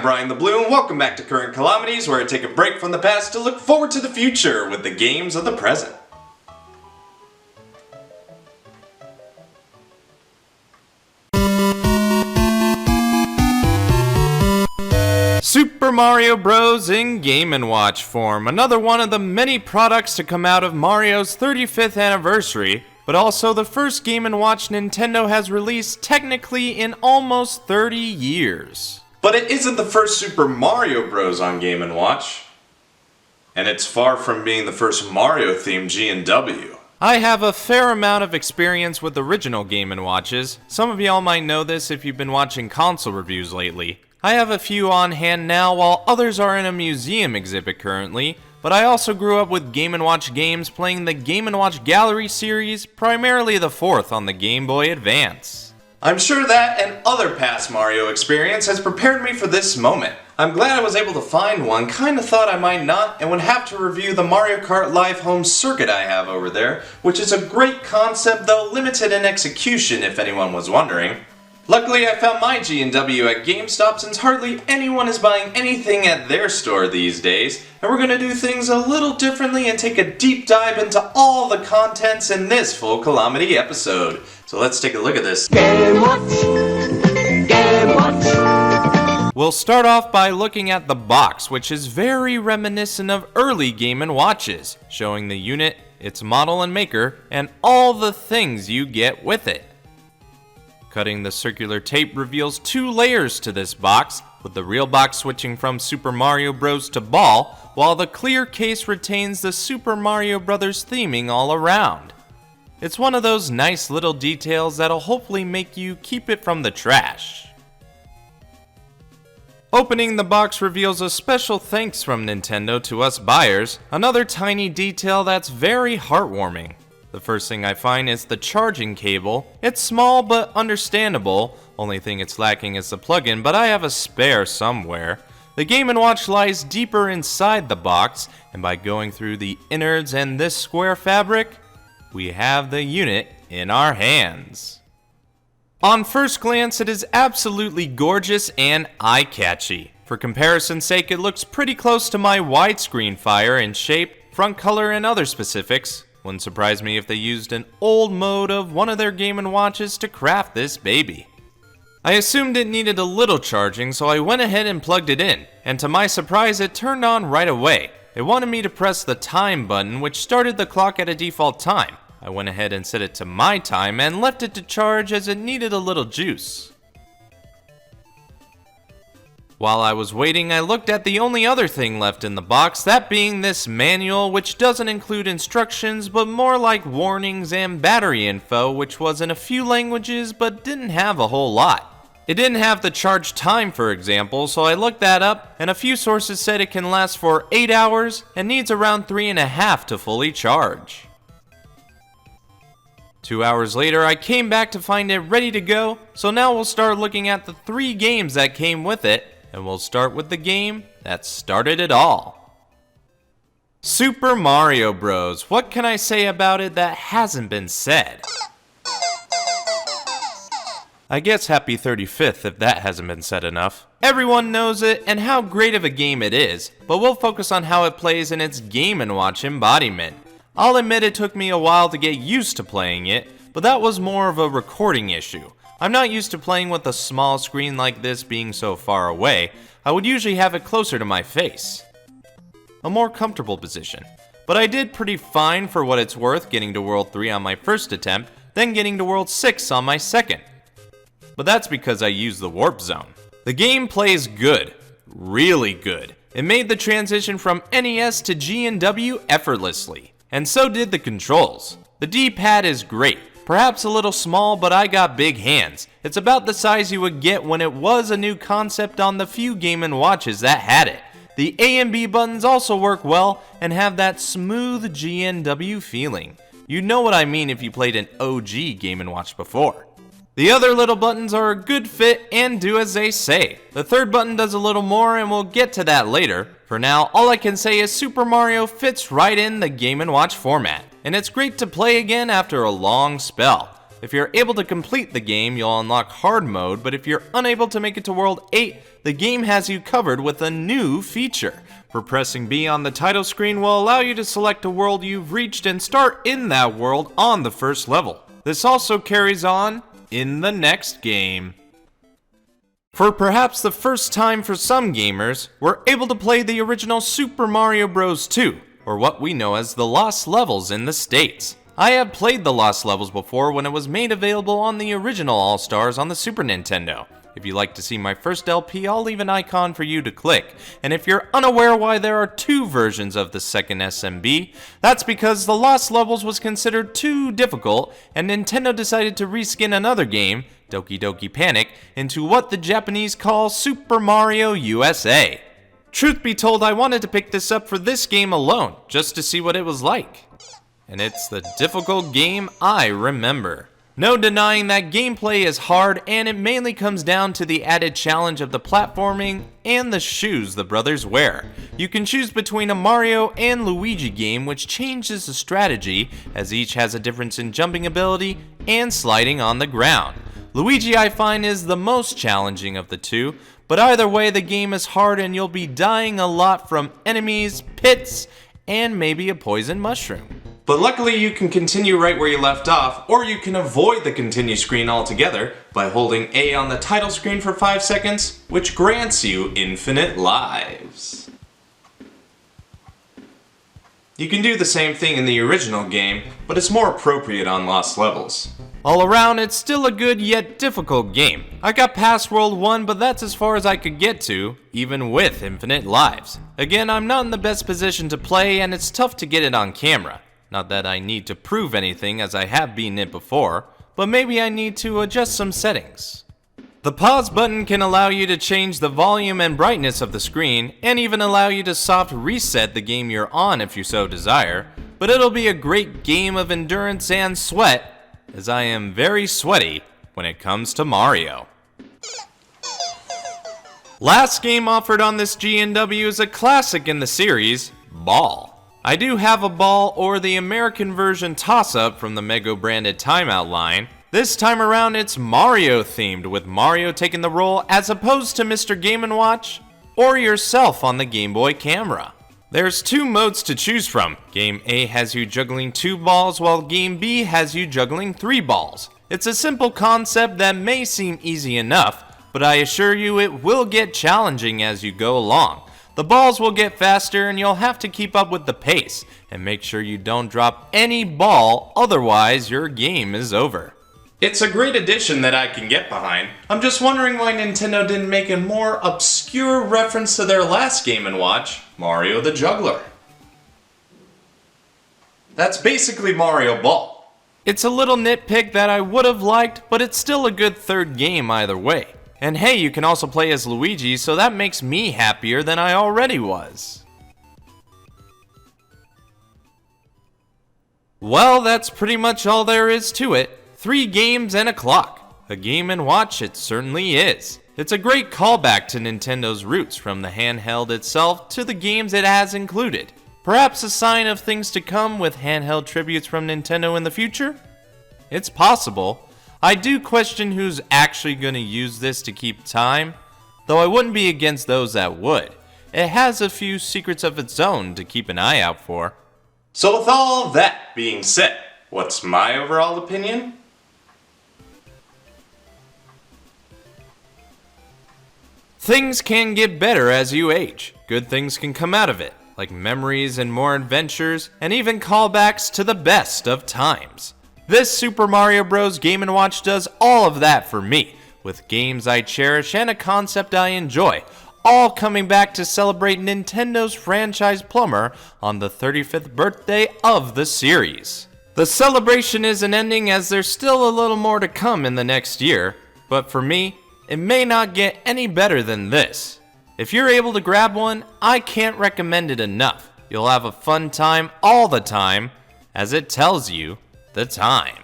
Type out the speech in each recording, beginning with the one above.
Brian the Blue, and welcome back to Current Calamities, where I take a break from the past to look forward to the future with the games of the present. Super Mario Bros. In Game & Watch form, another one of the many products to come out of Mario's 35th anniversary, but also the first Game & Watch Nintendo has released technically in almost 30 years. But it isn't the first Super Mario Bros. On Game & Watch, and it's far from being the first Mario-themed G&W. I have a fair amount of experience with original Game & Watches. Some of y'all might know this if you've been watching console reviews lately. I have a few on hand now, while others are in a museum exhibit currently, but I also grew up with Game & Watch games playing the Game & Watch Gallery series, primarily the fourth on the Game Boy Advance. I'm sure that and other past Mario experience has prepared me for this moment. I'm glad I was able to find one, kinda thought I might not, and would have to review the Mario Kart Live Home circuit I have over there, which is a great concept though limited in execution if anyone was wondering. Luckily, I found my G&W at GameStop since hardly anyone is buying anything at their store these days, and we're gonna do things a little differently and take a deep dive into all the contents in this full Calamity episode. So let's take a look at this. Game Watch! Game Watch! We'll start off by looking at the box, which is very reminiscent of early Game & Watches, showing the unit, its model and maker, and all the things you get with it. Cutting the circular tape reveals two layers to this box, with the real box switching from Super Mario Bros. To Ball, while the clear case retains the Super Mario Bros. Theming all around. It's one of those nice little details that'll hopefully make you keep it from the trash. Opening the box reveals a special thanks from Nintendo to us buyers, another tiny detail that's very heartwarming. The first thing I find is the charging cable. It's small but understandable, only thing it's lacking is the plug-in, but I have a spare somewhere. The Game & Watch lies deeper inside the box, and by going through the innards and this square fabric, we have the unit in our hands. On first glance, it is absolutely gorgeous and eye-catchy. For comparison's sake, it looks pretty close to my widescreen Fire in shape, front color, and other specifics. Wouldn't surprise me if they used an old mode of one of their Game & Watches to craft this baby. I assumed it needed a little charging, so I went ahead and plugged it in, and to my surprise it turned on right away. It wanted me to press the time button, which started the clock at a default time. I went ahead and set it to my time and left it to charge as it needed a little juice. While I was waiting, I looked at the only other thing left in the box, that being this manual, which doesn't include instructions, but more like warnings and battery info, which was in a few languages, but didn't have a whole lot. It didn't have the charge time, for example, so I looked that up, and a few sources said it can last for 8 hours, and needs around 3.5 to fully charge. 2 hours later, I came back to find it ready to go, so now we'll start looking at the 3 games that came with it, and we'll start with the game that started it all. Super Mario Bros. What can I say about it that hasn't been said? I guess happy 35th if that hasn't been said enough. Everyone knows it and how great of a game it is, but we'll focus on how it plays in its Game & Watch embodiment. I'll admit it took me a while to get used to playing it, but that was more of a recording issue. I'm not used to playing with a small screen like this being so far away. I would usually have it closer to my face. A more comfortable position. But I did pretty fine for what it's worth, getting to World 3 on my first attempt, then getting to World 6 on my second. But that's because I used the warp zone. The game plays good. Really good. It made the transition from NES to G&W effortlessly. And so did the controls. The D-pad is great. Perhaps a little small, but I got big hands. It's about the size you would get when it was a new concept on the few Game & Watches that had it. The A and B buttons also work well and have that smooth G&W feeling. You know what I mean if you played an OG Game & Watch before. The other little buttons are a good fit and do as they say. The third button does a little more and we'll get to that later. For now, all I can say is Super Mario fits right in the Game & Watch format, and it's great to play again after a long spell. If you're able to complete the game, you'll unlock hard mode, but if you're unable to make it to World 8, the game has you covered with a new feature. For pressing B on the title screen will allow you to select a world you've reached and start in that world on the first level. This also carries on in the next game. For perhaps the first time for some gamers, we're able to play the original Super Mario Bros. 2, or what we know as the Lost Levels in the States. I have played the Lost Levels before when it was made available on the original All-Stars on the Super Nintendo. If you'd like to see my first LP, I'll leave an icon for you to click. And if you're unaware why there are two versions of the second SMB, that's because the Lost Levels was considered too difficult, and Nintendo decided to reskin another game, Doki Doki Panic, into what the Japanese call Super Mario USA. Truth be told, I wanted to pick this up for this game alone, just to see what it was like. And it's the difficult game I remember. No denying that gameplay is hard, and it mainly comes down to the added challenge of the platforming and the shoes the brothers wear. You can choose between a Mario and Luigi game, which changes the strategy, as each has a difference in jumping ability and sliding on the ground. Luigi, I find, is the most challenging of the two, but either way the game is hard and you'll be dying a lot from enemies, pits, and maybe a poison mushroom. But luckily you can continue right where you left off, or you can avoid the continue screen altogether by holding A on the title screen for 5 seconds, which grants you infinite lives. You can do the same thing in the original game, but it's more appropriate on Lost Levels. All around, it's still a good yet difficult game. I got past World 1, but that's as far as I could get to, even with infinite lives. Again, I'm not in the best position to play, and it's tough to get it on camera. Not that I need to prove anything, as I have beaten it before, but maybe I need to adjust some settings. The pause button can allow you to change the volume and brightness of the screen, and even allow you to soft reset the game you're on if you so desire, but it'll be a great game of endurance and sweat, as I am very sweaty when it comes to Mario. Last game offered on this GNW is a classic in the series, Ball. I do have a Ball or the American version toss-up from the Mego branded Timeout line. This time around it's Mario themed, with Mario taking the role as opposed to Mr. Game & Watch or yourself on the Game Boy camera. There's two modes to choose from. Game A has you juggling 2 balls while Game B has you juggling 3 balls. It's a simple concept that may seem easy enough, but I assure you it will get challenging as you go along. The balls will get faster and you'll have to keep up with the pace, and make sure you don't drop any ball, otherwise your game is over. It's a great addition that I can get behind. I'm just wondering why Nintendo didn't make a more obscure reference to their last Game & Watch, Mario the Juggler. That's basically Mario Ball. It's a little nitpick that I would have liked, but it's still a good third game either way. And hey, you can also play as Luigi, so that makes me happier than I already was. Well, that's pretty much all there is to it. 3 games and a clock. A Game & Watch it certainly is. It's a great callback to Nintendo's roots, from the handheld itself to the games it has included. Perhaps a sign of things to come with handheld tributes from Nintendo in the future? It's possible. I do question who's actually going to use this to keep time, though I wouldn't be against those that would. It has a few secrets of its own to keep an eye out for. So with all that being said, what's my overall opinion? Things can get better as you age. Good things can come out of it, like memories and more adventures, and even callbacks to the best of times. This Super Mario Bros. Game & Watch does all of that for me, with games I cherish and a concept I enjoy, all coming back to celebrate Nintendo's franchise plumber on the 35th birthday of the series. The celebration isn't ending, as there's still a little more to come in the next year, but for me, it may not get any better than this. If you're able to grab one, I can't recommend it enough. You'll have a fun time all the time, as it tells you the time.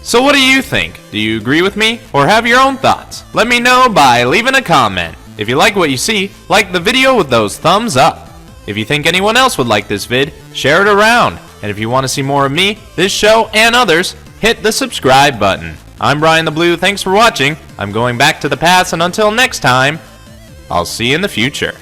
So what do you think? Do you agree with me, or have your own thoughts? Let me know by leaving a comment. If you like what you see, like the video with those thumbs up. If you think anyone else would like this vid, share it around. And if you want to see more of me, this show, and others, hit the subscribe button. I'm BrianTheBlue, thanks for watching. I'm going back to the past, and until next time, I'll see you in the future.